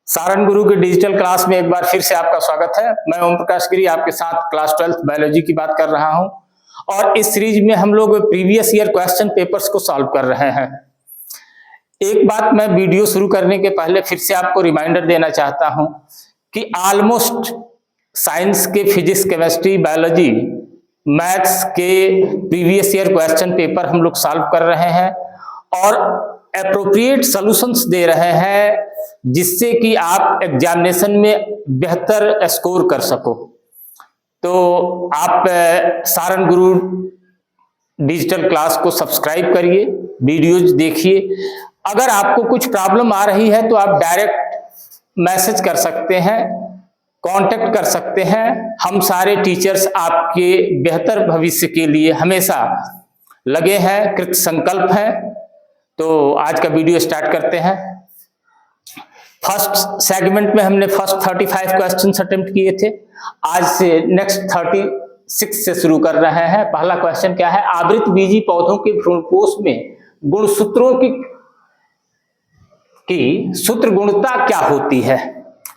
सारण गुरु के digital class में एक बार फिर से आपका स्वागत है। मैं ओम प्रकाश गिरी आपके साथ क्लास 12th बायोलॉजी की बात कर रहा हूं और इस सीरीज में हम लोग प्रीवियस ईयर क्वेश्चन पेपर्स को सॉल्व कर रहे हैं। एक बात मैं वीडियो शुरू करने के पहले फिर से आपको रिमाइंडर देना चाहता हूं कि ऑलमोस्ट साइंस के फिजिक्स, केमिस्ट्री, बायोलॉजी, मैथ्स के प्रीवियस ईयर क्वेश्चन पेपर हम लोग सॉल्व कर रहे हैं और एप्रोप्रिएट सॉल्यूशंस दे रहे हैं जिससे कि आप एग्जामिनेशन में बेहतर स्कोर कर सको। तो आप सारण गुरु डिजिटल क्लास को सब्सक्राइब करिए, वीडियोज देखिए। अगर आपको कुछ प्रॉब्लम आ रही है तो आप डायरेक्ट मैसेज कर सकते हैं, कांटेक्ट कर सकते हैं। हम सारे टीचर्स आपके बेहतर भविष्य के लिए हमेशा लगे हैं, कृत संकल्प हैं। तो आज का वीडियो स्टार्ट करते हैं। फर्स्ट सेगमेंट में हमने फर्स्ट 35 क्वेश्चंस अटेम्प्ट किए थे। आज से नेक्स्ट 36 से शुरू कर रहे हैं। पहला क्वेश्चन क्या है? आवृत बीजी पौधों के भ्रूणकोश में गुणसूत्रों की सूत्र गुणता क्या होती है?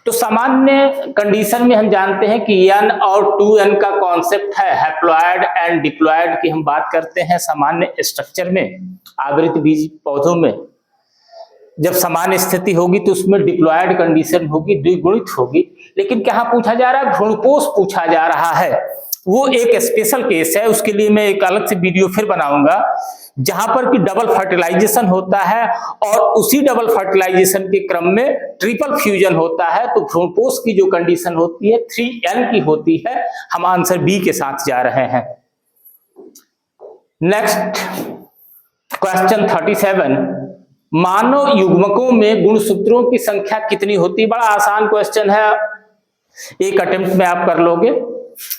तो सामान्य कंडीशन में हम जानते हैं कि n और 2n का कॉन्सेप्ट है। हैप्लॉयड एंड डिप्लॉयड की हम बात करते हैं सामान्य स्ट्रक्चर में। आवृत बीज पौधों में जब सामान्य स्थिति होगी तो उसमें डिप्लॉयड कंडीशन होगी, द्विगुणित होगी। लेकिन क्या पूछा जा रहा है? भ्रूणकोश पूछा जा रहा है। वो एक स्पेशल केस है, उसके लिए मैं एक अलग से वीडियो फिर बनाऊंगा जहां पर कि डबल फर्टिलाइजेशन होता है और उसी डबल फर्टिलाइजेशन के क्रम में ट्रिपल फ्यूजन होता है। तो भ्रूणकोश की जो कंडीशन होती है 3n की होती है। हम आंसर बी के साथ जा रहे हैं। नेक्स्ट क्वेश्चन 37, मानव युग्मकों में गुणसूत्रों की संख्या कितनी होती है? बड़ा आसान क्वेश्चन है, एक अटेम्प्ट में आप कर लोगे।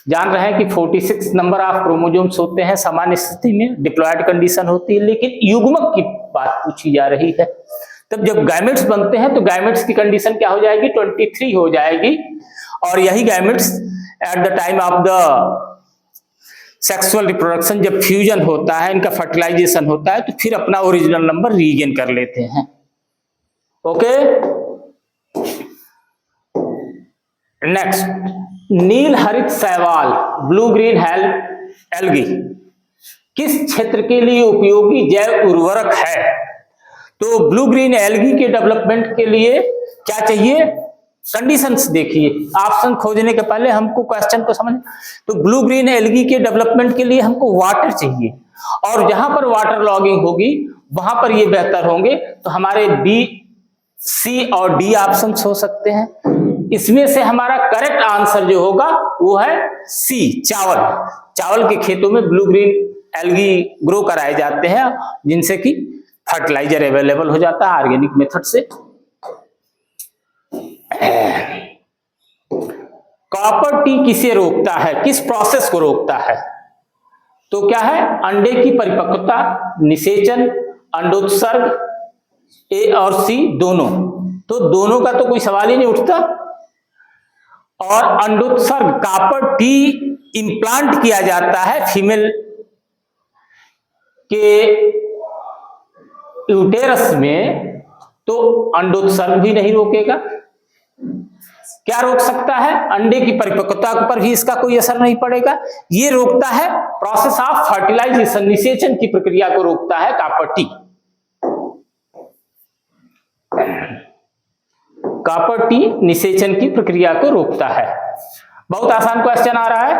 जान रहे हैं कि 46 नंबर ऑफ क्रोमोसोम्स होते हैं सामान्य स्थिति में, डिप्लॉयड कंडीशन होती है, लेकिन युग्मक की बात पूछी जा रही है। तब जब गैमेट्स बनते हैं तो गैमेट्स की कंडीशन क्या हो जाएगी? 23 हो जाएगी। और यही gametes at the time of the sexual reproduction जब फ्यूजन होता है, इनका फर्टिलाइजेशन होता है, तो फिर अपना ओरिजिनल नंबर रीगेन कर लेते हैं। ओके, नेक्स्ट, नील हरित शैवाल ब्लू ग्रीन एल्गी किस क्षेत्र के लिए उपयोगी जैव उर्वरक है? तो ब्लू ग्रीन एल्गी के डेवलपमेंट के लिए क्या चाहिए? कंडीशंस देखिए। ऑप्शन खोजने के पहले हमको क्वेश्चन को समझ। तो ब्लू ग्रीन एल्गी के डेवलपमेंट के लिए हमको वाटर चाहिए और जहां पर वाटर लॉगिंग होगी वहां पर ये बेहतर होंगे। तो हमारे बी, सी और डी ऑप्शन हो सकते हैं। इसमें से हमारा करेक्ट आंसर जो होगा वो है सी, चावल। चावल के खेतों में ब्लू ग्रीन एल्गी ग्रो कराए जाते हैं जिनसे कि फर्टिलाइजर अवेलेबल हो जाता है ऑर्गेनिक मेथड से। कॉपर टी किसे रोकता है? किस प्रोसेस को रोकता है? तो क्या है? अंडे की परिपक्वता, निषेचन, अंडोत्सर्ग, ए और सी दोनों। तो दोनों का तो कोई सवाल ही नहीं उठता। और अंडोत्सर्ग, कॉपर टी इंप्लांट किया जाता है फीमेल के यूटेरस में, तो अंडोत्सर्ग भी नहीं रोकेगा। क्या रोक सकता है? अंडे की परिपक्वता पर भी इसका कोई असर नहीं पड़ेगा। ये रोकता है प्रोसेस ऑफ फर्टिलाइजेशन, निषेचन की प्रक्रिया को रोकता है कॉपर टी। कॉपर टी निषेचन की प्रक्रिया को रोकता है। बहुत आसान क्वेश्चन आ रहा है।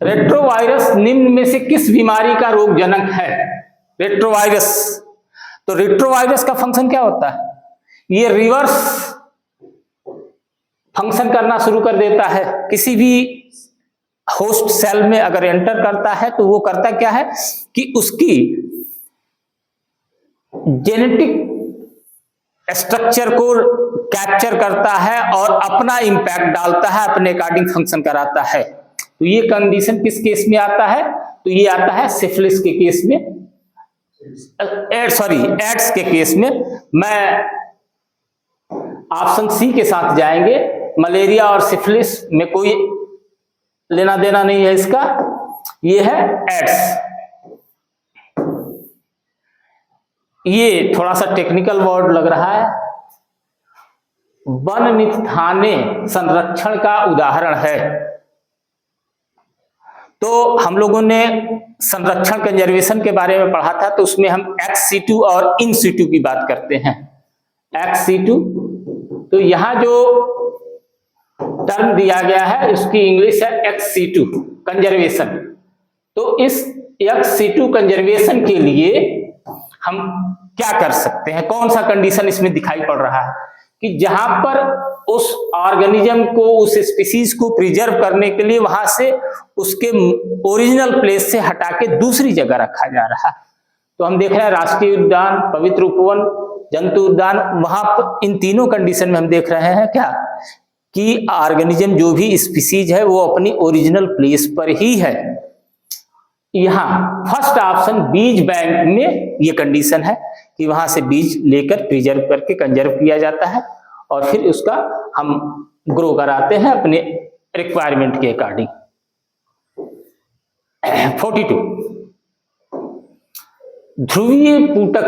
रेट्रोवायरस निम्न में से किस बीमारी का रोग जनक है? रेट्रोवायरस। तो रेट्रोवायरस का फंक्शन क्या होता है? ये रिवर्स फंक्शन करना शुरू कर देता है। किसी भी होस्ट सेल में अगर एंटर करता है तो वो करता क्या है कि उसकी जेनेटिक स्ट्रक्चर को कैप्चर करता है और अपना इंपैक्ट डालता है, अपने अकॉर्डिंग फंक्शन कराता है। तो ये कंडीशन किस केस में आता है? तो ये आता है सिफिलिस के केस में, एड्स के केस में। मैं ऑप्शन सी के साथ जाएंगे। मलेरिया और सिफिलिस में कोई लेना देना नहीं है इसका। ये है एड्स। ये थोड़ा सा टेक्निकल वर्ड लग रहा है। वननिस्थाने संरक्षण का उदाहरण है। तो हम लोगों ने संरक्षण कंजर्वेशन के बारे में पढ़ा था, तो उसमें हम एक्स सीटू और इन सीटू की बात करते हैं। एक्स सीटू, तो यहां जो टर्म दिया गया है उसकी इंग्लिश है एक्स सीटू कंजर्वेशन। तो इस एक्स सीटू कंजर्वेशन के लिए हम क्या कर सकते हैं, कौन सा कंडीशन इसमें दिखाई पड़ रहा है कि जहां पर उस ऑर्गेनिज्म को, उस स्पीसीज को प्रिजर्व करने के लिए वहां से उसके ओरिजिनल प्लेस से हटा के दूसरी जगह रखा जा रहा है। तो हम देख रहे हैं राष्ट्रीय उद्यान, पवित्र उपवन, जंतु उद्यान, वहां पर इन तीनों कंडीशन में हम देख रहे हैं क्या कि ऑर्गेनिज्म जो भी स्पीसीज है वो अपनी ओरिजिनल प्लेस पर ही है। यहाँ फर्स्ट ऑप्शन बीज बैंक में ये कंडीशन है कि वहां से बीज लेकर प्रिजर्व करके कंजर्व किया जाता है और फिर उसका हम ग्रो कराते हैं अपने रिक्वायरमेंट के अकॉर्डिंग। 42 ध्रुवीय पुटक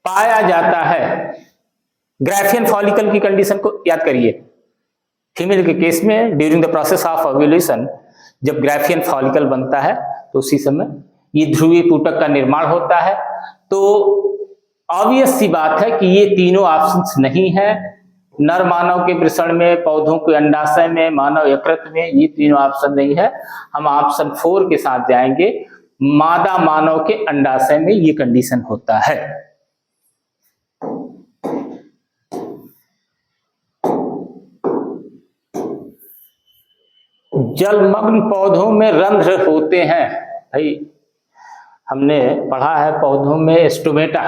पाया जाता है। ग्राफियन फॉलिकल की कंडीशन को याद करिए। फीमेल के केस में during the process of ovulation जब ग्राफियन फॉलिकल बनता है तो उसी समय ये ध्रुवीय पुटक का निर्माण होता है। तो ऑब्वियस सी बात है कि ये तीनों ऑप्शंस नहीं है। नर मानव के वृषण में, पौधों के अंडाशय में, मानव यकृत में, ये तीनों ऑप्शन नहीं है। हम ऑप्शन 4 के साथ जाएंगे, मादा मानव के अंडाशय में ये कंडीशन होता है। जलमग्न पौधों में रंध्र होते हैं। भाई हमने पढ़ा है पौधों में stomata,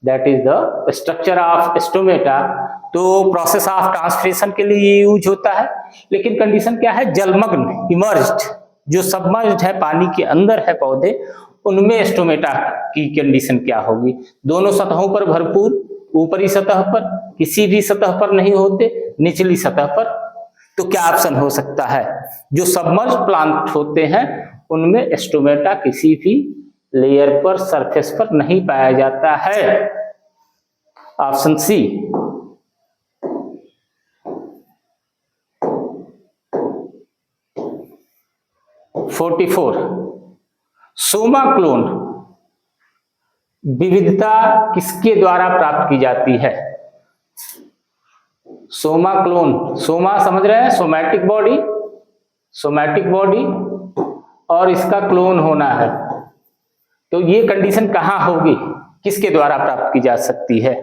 that is the structure of stomata. तो प्रोसेस ऑफ ट्रांसफरेशन के लिए ये यूज होता है। लेकिन कंडीशन क्या है, जलमग्न, इमर्ज्ड, जो सबमर्ज्ड है, पानी के अंदर है पौधे, उनमें स्टोमेटा की कंडीशन क्या होगी। दोनों सतहों पर भरपूर, ऊपरी सतह पर, किसी भी सतह पर नहीं होते, निचली सतह पर। तो क्या ऑप्शन हो सकता है, जो सबमर्ज प्लांट होते हैं उनमें स्टोमेटा किसी भी लेयर पर, सरफेस पर नहीं पाया जाता है। Option C. 44 सोमा क्लोन विविधता किसके द्वारा प्राप्त की जाती है। सोमा क्लोन, सोमा समझ रहे हैं, सोमैटिक बॉडी, सोमैटिक बॉडी और इसका क्लोन होना है। तो ये कंडीशन कहां होगी, किसके द्वारा प्राप्त की जा सकती है।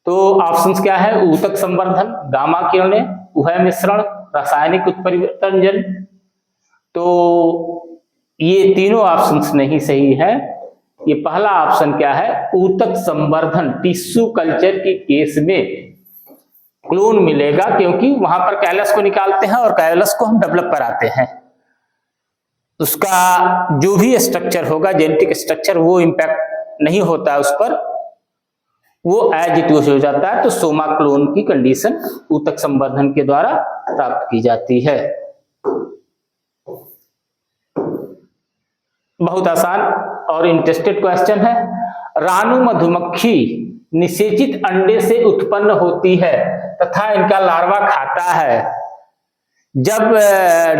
तो ऑप्शंस क्या है, ऊतक संवर्धन, गामा किरणें, उभय मिश्रण, रासायनिक उत्परिवर्तन जन। तो ये तीनों ऑप्शंस नहीं सही है। ये पहला ऑप्शन क्या है, ऊतक संवर्धन, टिश्यू कल्चर के केस में क्लोन मिलेगा, क्योंकि वहां पर कैलस को निकालते हैं और कैलस को हम डेवलप कराते हैं। उसका जो भी स्ट्रक्चर होगा, जेनेटिक स्ट्रक्चर, वो इंपैक्ट नहीं होता है उस पर, वो एज इट हो जाता है। तो सोमा क्लोन की कंडीशन ऊतक संवर्धन के द्वारा प्राप्त की जाती है। बहुत आसान और इंटरेस्टेड क्वेश्चन है। रानू मधुमक्खी निषेचित अंडे से उत्पन्न होती है तथा इनका लार्वा खाता है। जब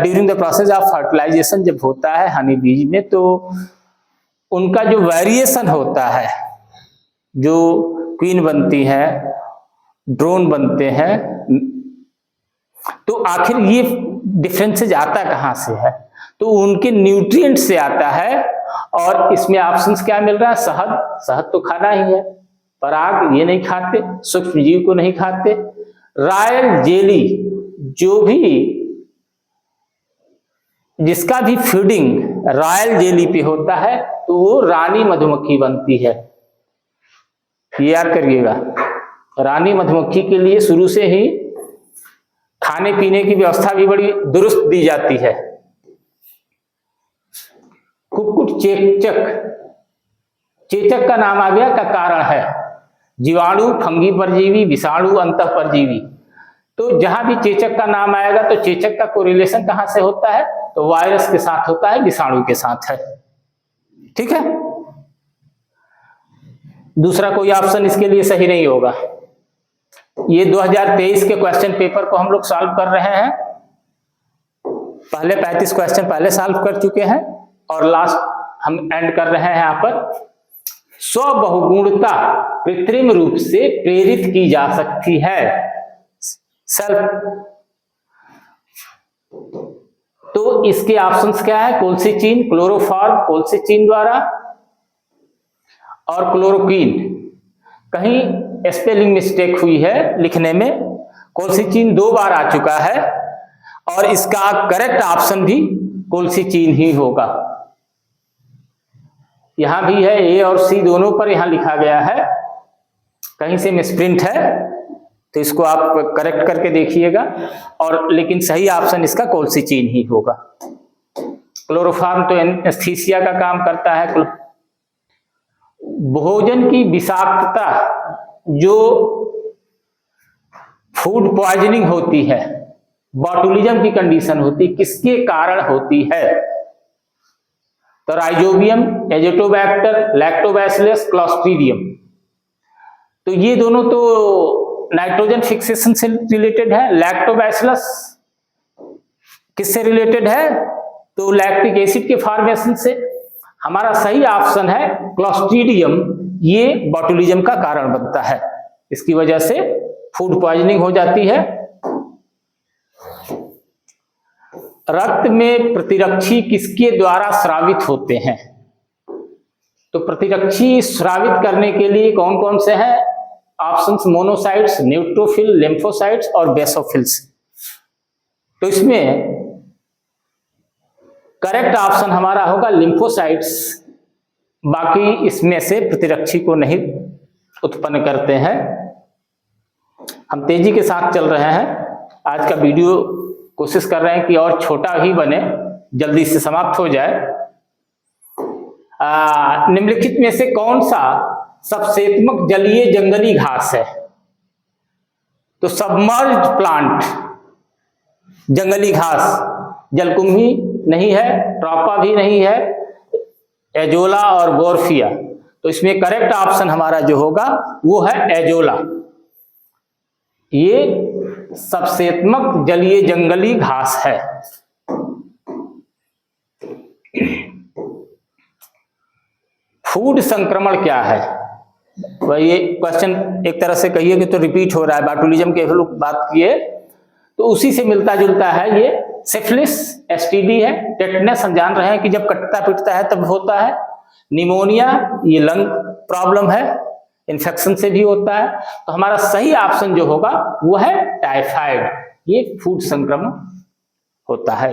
during the process of fertilization जब होता है हनी बीज में, तो उनका जो वेरिएशन होता है, जो क्वीन बनती है, ड्रोन बनते हैं, तो आखिर ये डिफरेंसेज आता कहां से है, तो उनके न्यूट्रिएंट से आता है। और इसमें ऑप्शंस क्या मिल रहा है, शहद, शहद तो खाना ही है, पराग ये नहीं खाते, सूक्ष्म जीव को नहीं खाते, रॉयल जेली, जो भी जिसका भी फीडिंग रॉयल जेली पे होता है तो वो रानी मधुमक्खी बनती है। ये याद करिएगा, रानी मधुमक्खी के लिए शुरू से ही खाने पीने की व्यवस्था भी बड़ी दुरुस्त दी जाती है। कुक्कुट चेचक, चेचक का नाम आ गया का कारण है जीवाणु, फंगी परजीवी, विषाणु, अंतः परजीवी। तो जहां भी चेचक का नाम आएगा तो चेचक का कोरिलेशन कहां से होता है, तो वायरस के साथ होता है, विषाणु के साथ है। ठीक है, दूसरा कोई ऑप्शन इसके लिए सही नहीं होगा। ये 2023 के क्वेश्चन पेपर को हम लोग सॉल्व कर रहे हैं। पहले 35 क्वेश्चन पहले सॉल्व कर चुके हैं और लास्ट हम एंड कर रहे हैं यहाँ पर। स्वबहुगुणता कृत्रिम रूप से प्रेरित की जा सकती है, सेल्फ। तो इसके ऑप्शंस क्या है? कोल्सिचीन, क्लोरोफॉर्म कोल्सिचीन द्वारा, और क्लोरोक्वीन। कहीं स्पेलिंग मिस्टेक हुई है लिखने में, कोल्सिचीन 2 बार आ चुका है और इसका करेक्ट ऑप्शन भी कोल्सिचीन ही होगा। यहां भी है ए और सी दोनों पर यहां लिखा गया है, कहीं से मिसप्रिंट है तो इसको आप करेक्ट करके देखिएगा। और लेकिन सही ऑप्शन इसका कोल्सिचीन ही होगा। क्लोरोफॉर्म तो एनेस्थीसिया का काम करता है। भोजन की विषाक्तता, जो फूड पॉइजनिंग होती है, बॉटुलिज्म की कंडीशन होती, किसके कारण होती है? तो राइजोबियम, एजोटोबैक्टर, लैक्टोबैसिलस, क्लॉस्ट्रीडियम। तो ये दोनों तो नाइट्रोजन फिक्सेशन से रिलेटेड है। लैक्टोबैसिलस किससे रिलेटेड है? तो लैक्टिक एसिड के फॉर्मेशन से। हमारा सही ऑप्शन है क्लॉस्ट्रीडियम, ये बॉटुलिज्म का कारण बनता है, इसकी वजह से फूड पॉइजनिंग हो जाती है। रक्त में प्रतिरक्षी किसके द्वारा स्रावित होते हैं? तो प्रतिरक्षी स्रावित करने के लिए कौन कौन से हैं ऑप्शंस? मोनोसाइट्स, न्यूट्रोफिल, लिम्फोसाइट्स और बेसोफिल्स। तो इसमें करेक्ट ऑप्शन हमारा होगा लिम्फोसाइट्स। बाकी इसमें से प्रतिरक्षी को नहीं उत्पन्न करते हैं। हम तेजी के साथ चल रहे हैं। आज का वीडियो कोशिश कर रहे हैं कि और छोटा ही बने, जल्दी से समाप्त हो जाए। निम्नलिखित में से कौन सा सबसेत्मक जलीय जंगली घास है? तो सबमर्ज प्लांट जंगली घास, जलकुंभी नहीं है, ट्रॉपा भी नहीं है, एजोला और गोरफिया। तो इसमें करेक्ट ऑप्शन हमारा जो होगा वो है एजोला। ये सबसेत्मक जलीय जंगली घास है। फूड संक्रमण क्या है? वही ये क्वेश्चन एक तरह से कहिए कि तो रिपीट हो रहा है। बॉटुलिज्म के लोग बात किए तो उसी से मिलता जुलता है। ये सिफिलिस एसटीडी है। टेटनस हम जान रहे हैं कि जब कटता पिटता है तब होता है। निमोनिया ये लंग प्रॉब्लम है, इन्फेक्शन से भी होता है। तो हमारा सही ऑप्शन जो होगा वो है टाइफाइड। ये फूड संक्रमण होता है।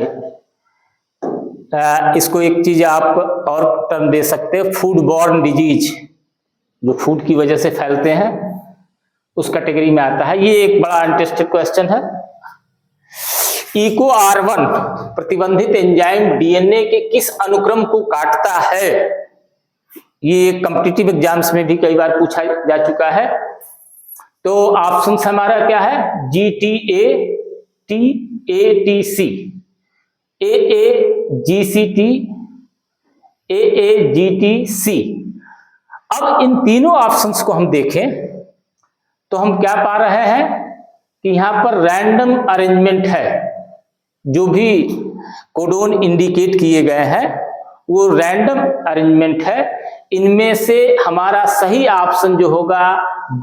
इसको एक चीज आप और टर्म दे सकते हैं, फूड बॉर्न डिजीज, जो फूड की वजह से फैलते हैं, उस कैटेगरी में आता है। ये एक बड़ा इंटरेस्टिंग क्वेश्चन है। EcoR1 प्रतिबंधित एंजाइम डीएनए के किस अनुक्रम को काटता है? ये कॉम्पिटिटिव एग्जाम्स में भी कई बार पूछा जा चुका है। तो ऑप्शन हमारा क्या है? GTA, TATC, AAGCT, AAGTC। अब इन तीनों ऑप्शंस को हम देखें तो हम क्या पा रहे हैं कि यहां पर रैंडम अरेंजमेंट है। जो भी कोडोन इंडिकेट किए गए हैं वो रैंडम अरेंजमेंट है। इनमें से हमारा सही ऑप्शन जो होगा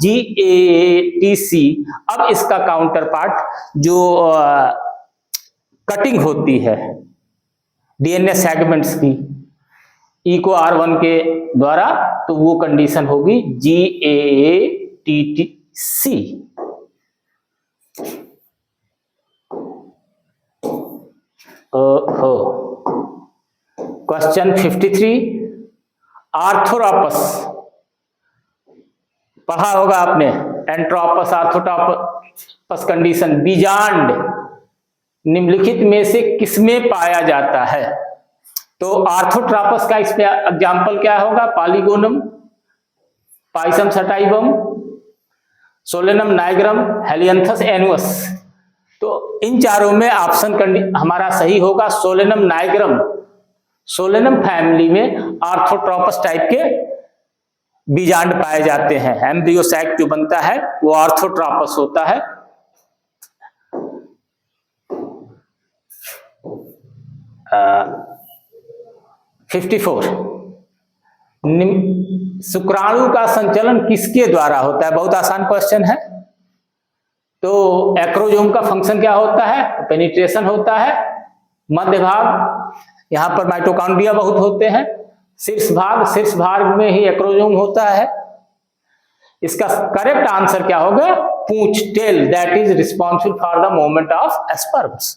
GATC। अब इसका काउंटर पार्ट जो कटिंग होती है डीएनए सेगमेंट्स की EcoR1 के द्वारा, तो वो कंडीशन होगी GATTC। क्वेश्चन 53, आर्थोट्रोपस पढ़ा होगा आपने। एंट्रोपस, आर्थोट्रोपस कंडीशन बियॉन्ड निम्नलिखित में से किसमें पाया जाता है? तो आर्थोट्रोपस का इसमें एग्जाम्पल क्या होगा? Polygonum, Pisum sativum, Solanum nigrum, Helianthus annuus. तो इन चारों में ऑप्शन हमारा सही होगा सोलेनम नाइग्रम। सोलेनम फैमिली में आर्थोट्रोपस टाइप के बीजांड पाए जाते हैं। एम्ब्रियो सैक जो बनता है वो ऑर्थोट्रॉपस होता है। आ, 54 शुक्राणु का संचलन किसके द्वारा होता है? बहुत आसान क्वेश्चन है। तो एक्रोजोम का फंक्शन क्या होता है? पेनिट्रेशन होता है। मध्य भाग, यहां पर माइटोकॉन्ड्रिया बहुत होते हैं। शीर्ष भाग में ही एक्रोजोम होता है। इसका करेक्ट आंसर क्या होगा? पूंछ, tail, that is responsible for the movement of sperms.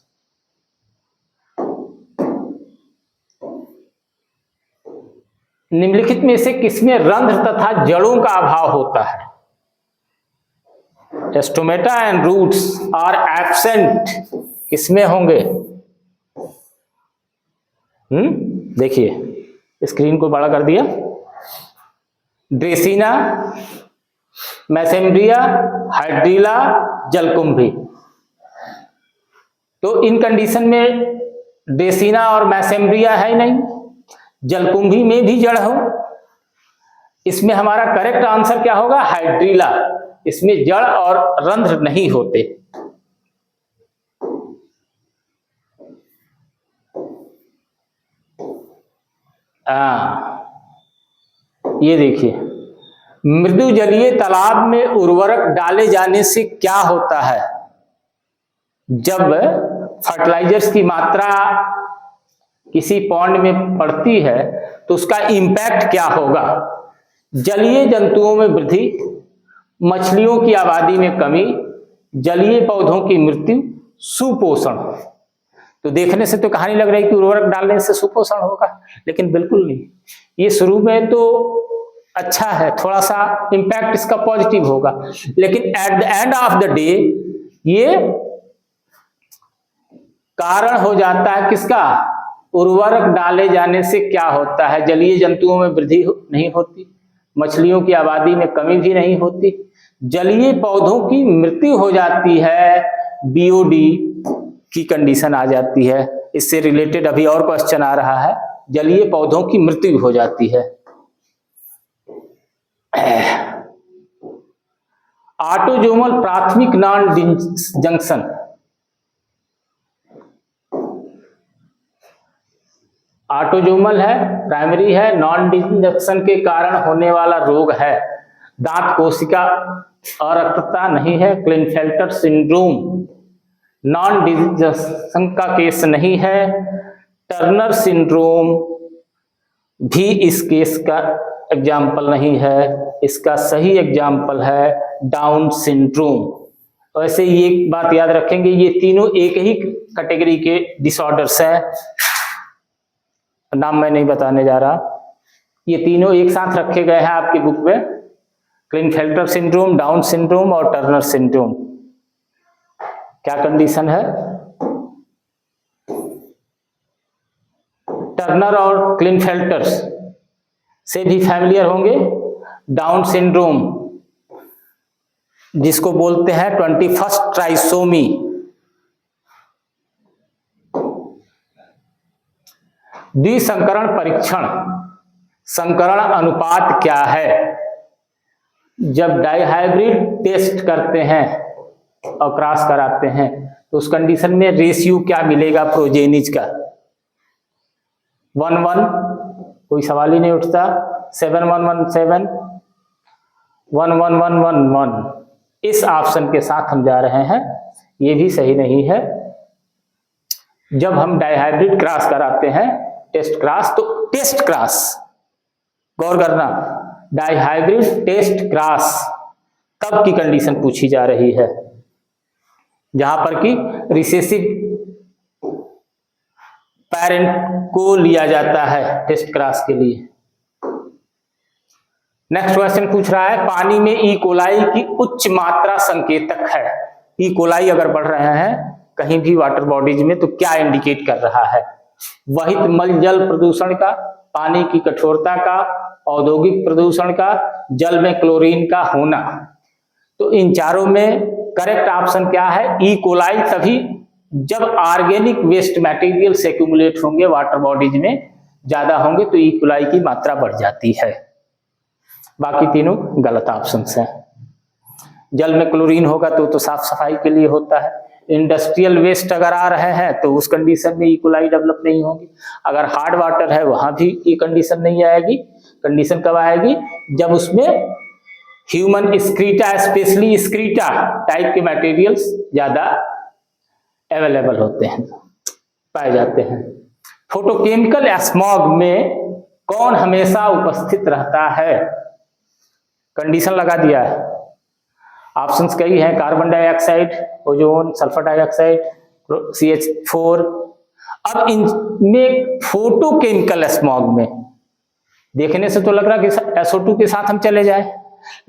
निम्नलिखित में से किसमें रंध्र तथा जड़ों का अभाव होता है? Stomata and roots are absent, किसमें होंगे? देखिए स्क्रीन को बड़ा कर दिया। ड्रेसिना, मैसेम्ब्रिया, हाइड्रीला, जलकुंभी। तो इन कंडीशन में ड्रेसिना और मैसेम्ब्रिया है ही नहीं, जलकुंभी में भी जड़ हो। इसमें हमारा करेक्ट आंसर क्या होगा? हाइड्रीला। इसमें जड़ और रंध्र नहीं होते। ये देखिए, मृदु जलीय तालाब में उर्वरक डाले जाने से क्या होता है? जब फर्टिलाइजर्स की मात्रा किसी पॉन्ड में पड़ती है तो उसका इंपैक्ट क्या होगा? जलीय जंतुओं में वृद्धि, मछलियों की आबादी में कमी, जलीय पौधों की मृत्यु, सुपोषण। तो देखने से तो कहानी लग रही है कि उर्वरक डालने से सुपोषण होगा, लेकिन बिल्कुल नहीं। ये शुरू में तो अच्छा है, थोड़ा सा इंपैक्ट इसका पॉजिटिव होगा, लेकिन at the end of the day ये कारण हो जाता है किसका? उर्वरक डाले जाने से क्या होता है? जलीय जंतुओं में वृद्धि नहीं होती, मछलियों की आबादी में कमी भी नहीं होती, जलीय पौधों की मृत्यु हो जाती है, बीओडी की कंडीशन आ जाती है। इससे रिलेटेड अभी और क्वेश्चन आ रहा है, जलीय पौधों की मृत्यु हो जाती है। ऑटोजोमल प्राथमिक नॉन जंक्शन, ऑटोजोमल है, प्राइमरी है, नॉन डिजंक्शन के कारण होने वाला रोग है। दांत कोशिका अरक्तता नहीं है, क्लिनफेल्टर सिंड्रोम नॉन डिजंक्शन का केस नहीं है। टर्नर सिंड्रोम भी इस केस का एग्जाम्पल नहीं है। इसका सही एग्जाम्पल है डाउन सिंड्रोम। वैसे ये बात याद रखेंगे, ये तीनों एक ही कैटेगरी के डिसऑर्डर्स हैं, नाम मैं नहीं बताने जा रहा। ये तीनों एक साथ रखे गए हैं आपकी बुक में, क्लिनफेल्टर सिंड्रोम, डाउन सिंड्रोम और टर्नर सिंड्रोम। क्या कंडीशन है? टर्नर और क्लिनफेल्टर से भी फैमिलियर होंगे। डाउन सिंड्रोम जिसको बोलते हैं 21st ट्राइसोमी, द्विसंकरण परीक्षण, संकरण अनुपात क्या है? जब डाइहाइब्रिड टेस्ट करते हैं और क्रॉस कराते हैं तो उस कंडीशन में रेशियो क्या मिलेगा प्रोजेनिज का? 1:1, कोई सवाल ही नहीं उठता। 7:1:7, 1:1:1:1। इस ऑप्शन के साथ हम जा रहे हैं, ये भी सही नहीं है। जब हम डाइहाइब्रिड क्रॉस कराते हैं, टेस्ट क्रॉस, तो टेस्ट क्रॉस, गौर करना, डाइहाइब्रिड टेस्ट क्रॉस तब की कंडीशन पूछी जा रही है जहां पर कि रिसेसिव पेरेंट को लिया जाता है टेस्ट क्रॉस के लिए। नेक्स्ट क्वेश्चन पूछ रहा है, पानी में ई कोलाई की उच्च मात्रा संकेतक है। ई कोलाई अगर बढ़ रहे हैं कहीं भी वाटर बॉडीज में तो क्या इंडिकेट कर रहा है? वहित मल जल प्रदूषण का, पानी की कठोरता का, औद्योगिक प्रदूषण का, जल में क्लोरीन का होना। तो इन चारों में करेक्ट ऑप्शन क्या है? E coli. तभी जब ऑर्गेनिक वेस्ट मटेरियल से एक्यूमुलेट होंगे वाटर बॉडीज में, ज्यादा होंगे तो ई कोलाई की मात्रा बढ़ जाती है। बाकी तीनों गलत ऑप्शन हैं। जल में क्लोरीन होगा तो साफ सफाई के लिए होता है। इंडस्ट्रियल वेस्ट अगर आ रहे हैं तो उस कंडीशन में इकोलाई डेवलप नहीं होगी। अगर हार्ड वाटर है वहां भी ये कंडीशन नहीं आएगी। कंडीशन कब आएगी? जब उसमें ह्यूमन स्क्रीटा, स्पेशली स्क्रीटा टाइप के मटेरियल्स ज्यादा अवेलेबल होते हैं, पाए जाते हैं। फोटोकेमिकल स्मॉग में कौन हमेशा उपस्थित रहता है? कंडीशन लगा दिया है। ऑप्शंस कई हैं, carbon dioxide, ozone, sulphur dioxide, CH4। अब इनमें फोटोकेमिकल स्मॉग में देखने से तो लग रहा है कि SO2 के साथ हम चले जाएं,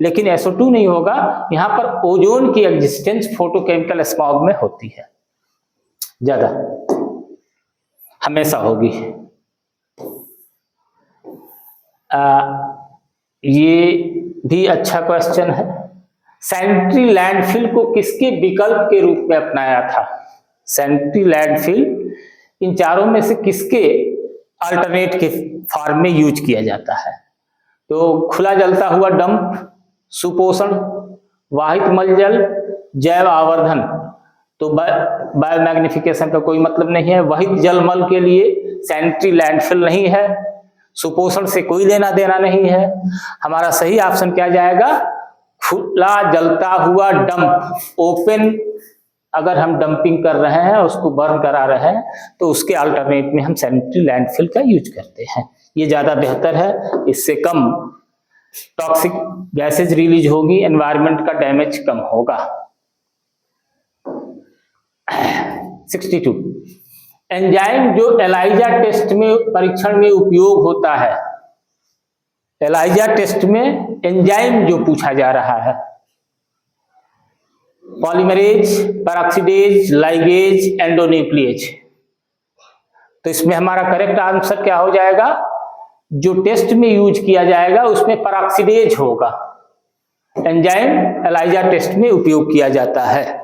लेकिन SO2 नहीं होगा। यहां पर ओजोन की एग्जिस्टेंस फोटोकेमिकल स्मॉग में होती है, ज्यादा हमेशा होगी। ये भी अच्छा क्वेश्चन है। सैनिटरी लैंडफिल को किसके विकल्प के रूप में अपनाया था? सैनिटरी लैंडफिल इन चारों में से किसके अल्टरनेट के फॉर्म में यूज किया जाता है? तो खुला जलता हुआ डंप, सुपोषण, वाहित मलजल, जैव आवर्धन। तो बायोमैग्निफिकेशन का कोई मतलब नहीं है। वहित जलमल के लिए सैनिटरी लैंडफिल नहीं है। सुपोषण से कोई लेना देना नहीं है। हमारा सही ऑप्शन क्या जाएगा? खुला जलता हुआ डंप, ओपन। अगर हम डंपिंग कर रहे हैं, उसको बर्न करा रहे हैं, तो उसके अल्टरनेट में हम सैनिटरी लैंडफिल का यूज करते हैं। ये ज्यादा बेहतर है, इससे कम टॉक्सिक गैसेज रिलीज होगी, एनवायरनमेंट का डैमेज कम होगा। 62 एंजाइम जो एलाइजा टेस्ट में परीक्षण में उपयोग होता है। एलाइजा टेस्ट में एंजाइम जो पूछा जा रहा है, पॉलीमरेज, पेरोक्सिडेज, लाइगेज, एंडोन्यूक्लिएज। तो इसमें हमारा करेक्ट आंसर क्या हो जाएगा? जो टेस्ट में यूज किया जाएगा उसमें पेरोक्सिडेज होगा। एंजाइम एलाइजा टेस्ट में उपयोग किया जाता है।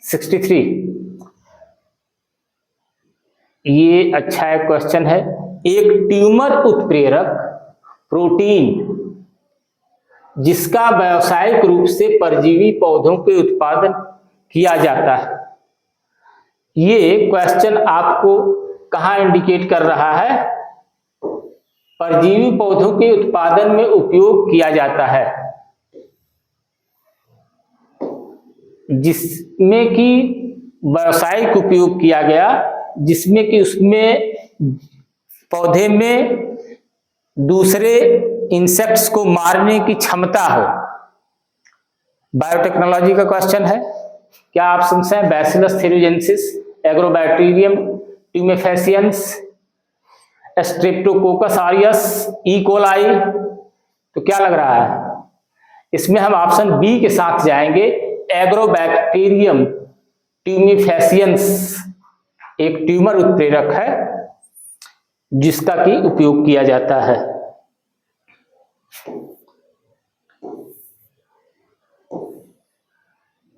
63 ये अच्छा एक क्वेश्चन है। एक ट्यूमर उत्प्रेरक प्रोटीन जिसका व्यावसायिक रूप से परजीवी पौधों के उत्पादन किया जाता है, ये क्वेश्चन आपको कहां इंडिकेट कर रहा है? परजीवी पौधों के उत्पादन में उपयोग किया जाता है, जिसमें कि व्यावसायिक उपयोग किया गया, जिसमें कि उसमें पौधे में दूसरे इंसेक्ट्स को मारने की क्षमता हो। बायोटेक्नोलॉजी का क्वेश्चन है। क्या ऑप्शंस हैं? Bacillus thuringiensis, Agrobacterium tumefaciens, Streptococcus aureus, E coli. तो क्या लग रहा है? इसमें हम ऑप्शन बी के साथ जाएंगे। एग्रोबैक्टीरियम ट्यूमेफेसियंस एक ट्यूमर उत्प्रेरक है जिसका की उपयोग किया जाता है।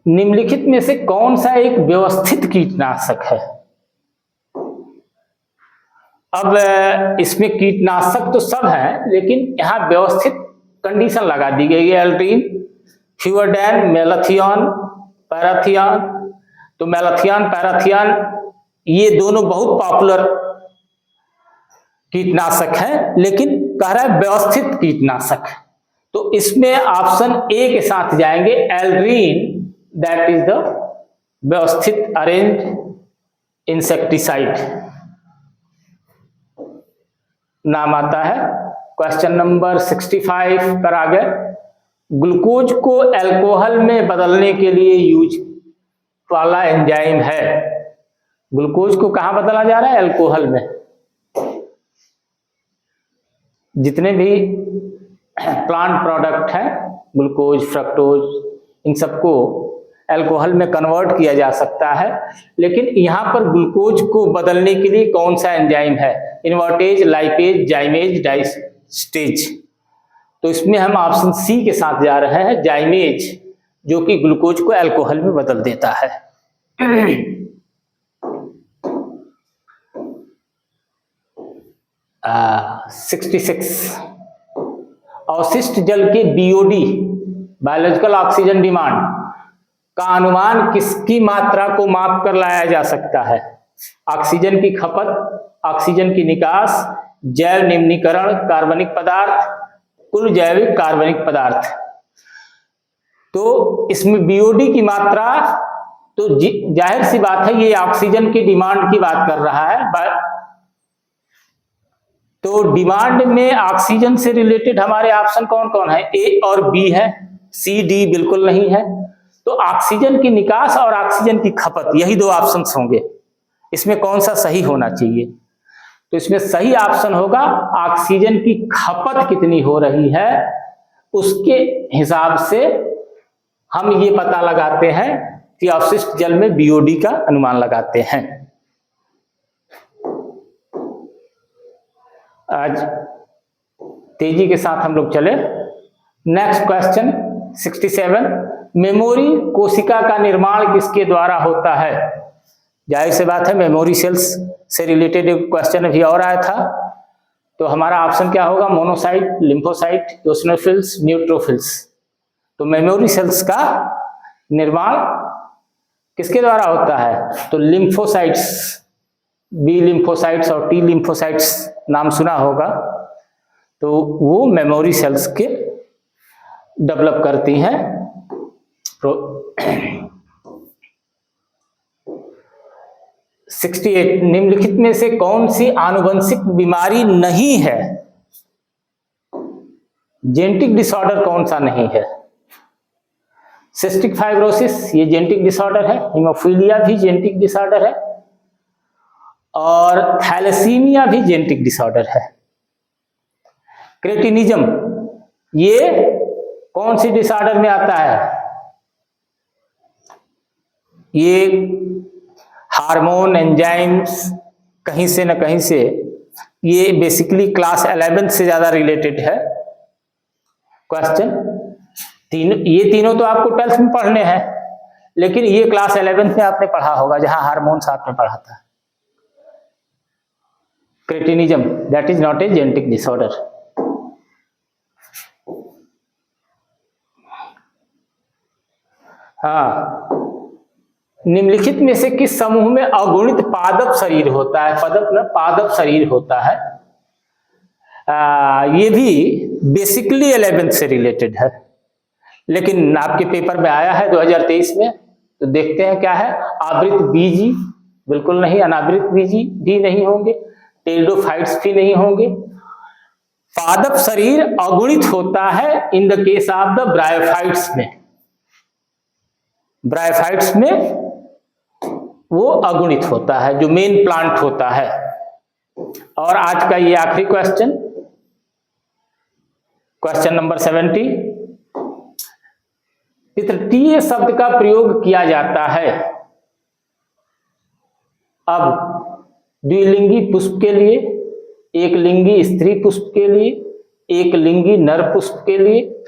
निम्नलिखित में से कौन सा एक व्यवस्थित कीटनाशक है? अब इसमें कीटनाशक तो सब है, लेकिन यहां व्यवस्थित कंडीशन लगा दी गई है। Aldrin, Furadan, malathion, parathion. तो मेलाथियन, पैराथियन ये दोनों बहुत पॉपुलर कीटनाशक हैं, लेकिन कह रहा है व्यवस्थित कीटनाशक। तो इसमें ऑप्शन ए के साथ जाएंगे, एल्ड्रीन, दैट इज द व्यवस्थित अरेंज इंसेक्टिसाइड नाम आता है। क्वेश्चन नंबर 65 पर आ गए। ग्लूकोज को अल्कोहल में बदलने के लिए यूज वाला एंजाइम है। ग्लूकोज को कहां बदला जा रहा है? अल्कोहल में। जितने भी प्लांट प्रोडक्ट हैं, ग्लूकोज, फ्रक्टोज, इन सबको अल्कोहल में कन्वर्ट किया जा सकता है, लेकिन यहां पर ग्लूकोज को बदलने के लिए कौन सा एंजाइम है? Invertase, lipase, जाइमेज, diastase. तो इसमें हम ऑप्शन सी के साथ जा रहे हैं, जाइमेज, जो कि ग्लूकोज को अल्कोहल में बदल देता है। 66 अवशिष्ट जल के बीओडी बायोलॉजिकल ऑक्सीजन डिमांड का अनुमान किसकी मात्रा को माप कर लाया जा सकता है? ऑक्सीजन की खपत, ऑक्सीजन की निकास, जैव निम्नीकरण कार्बनिक पदार्थ, कुल जैविक कार्बनिक पदार्थ। तो इसमें बीओडी की मात्रा, तो जाहिर सी बात है ये ऑक्सीजन की डिमांड की बात कर रहा है। तो डिमांड में ऑक्सीजन से रिलेटेड हमारे ऑप्शन कौन कौन है? ए और बी है, सी डी बिल्कुल नहीं है। तो ऑक्सीजन की निकास और ऑक्सीजन की खपत, यही दो ऑप्शंस होंगे। इसमें कौन सा सही होना चाहिए? तो इसमें सही ऑप्शन होगा ऑक्सीजन की खपत कितनी हो रही है उसके हिसाब से हम ये पता लगाते हैं कि अवशिष्ट जल में बीओडी का अनुमान लगाते हैं। आज तेजी के साथ हम लोग चले। नेक्स्ट क्वेश्चन 67, मेमोरी कोशिका का निर्माण किसके द्वारा होता है? जाहिर सी बात है मेमोरी सेल्स से रिलेटेड एक क्वेश्चन अभी और आया था। तो हमारा ऑप्शन क्या होगा? Monocyte, lymphocyte, eosinophils, neutrophils. तो मेमोरी सेल्स का निर्माण किसके द्वारा होता है? तो लिम्फोसाइट्स, बी लिम्फोसाइट्स और टी लिम्फोसाइट्स नाम सुना होगा। तो वो मेमोरी सेल्स के डेवलप करती हैं। 68, निम्नलिखित में से कौन सी आनुवंशिक बीमारी नहीं है? जेनेटिक डिसऑर्डर कौन सा नहीं है? सिस्टिक फाइब्रोसिस ये जेनेटिक डिसऑर्डर है, हीमोफीलिया भी जेनेटिक डिसऑर्डर है, और थैलेसीमिया भी जेनेटिक डिसऑर्डर है। क्रेटिनिज्म ये कौन सी डिसऑर्डर में आता है? ये हार्मोन एंजाइम्स कहीं से न कहीं से, ये बेसिकली क्लास 11 से ज्यादा रिलेटेड है क्वेश्चन। ये तीनों तो आपको 12th में पढ़ने हैं, लेकिन ये क्लास 11 में आपने पढ़ा होगा जहां हार्मोन्स आपने पढ़ा था। Cretinism that is not a genetic disorder. हाँ, निम्नलिखित में से किस समूह में अगुणित पादप शरीर होता है? पादप शरीर होता है। ये भी बेसिकली 11th से रिलेटेड है, लेकिन आपके पेपर में आया है 2023 में। तो देखते हैं क्या है। आवृत बीजी बिल्कुल नहीं, अनावृत बीजी भी नहीं होंगे, टेरिडोफाइट्स भी नहीं होंगे। पादप शरीर अगुणित होता है in the case of the bryophytes में। ब्रायोफाइट्स में वो अगुणित होता है जो मेन प्लांट होता है। और आज का ये आखिरी क्वेश्चन, क्वेश्चन नंबर 70, तृतीय शब्द का प्रयोग किया जाता है अब द्विलिंगी पुष्प के लिए, एक लिंगी स्त्री पुष्प के लिए, एक लिंगी नर पुष्प के लिए,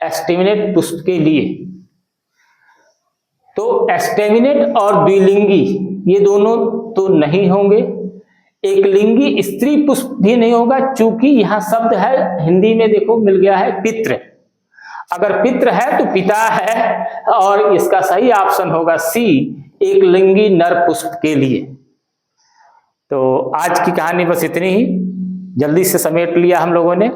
एस्टेमिनेट पुष्प के लिए। तो एस्टेमिनेट और द्विलिंगी ये दोनों तो नहीं होंगे, एक लिंगी स्त्री पुष्प भी नहीं होगा, चूंकि यहां शब्द है हिंदी में देखो मिल गया है पितृ। अगर पितृ है तो पिता है, और इसका सही ऑप्शन होगा सी, एक लिंगी नर पुष्प के लिए। तो आज की कहानी बस इतनी ही, जल्दी से समेट लिया हम लोगों ने।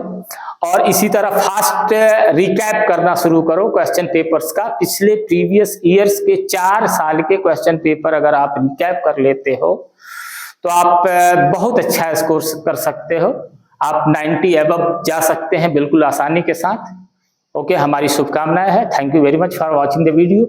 और इसी तरह फास्ट रिकैप करना शुरू करो क्वेश्चन पेपर्स का। पिछले प्रीवियस ईयर्स के 4 साल के क्वेश्चन पेपर अगर आप रिकैप कर लेते हो तो आप बहुत अच्छा स्कोर कर सकते हो। आप 90 अबव जा सकते हैं बिल्कुल आसानी के साथ। ओके, हमारी शुभकामनाएं हैं। Thank you very much for watching the video.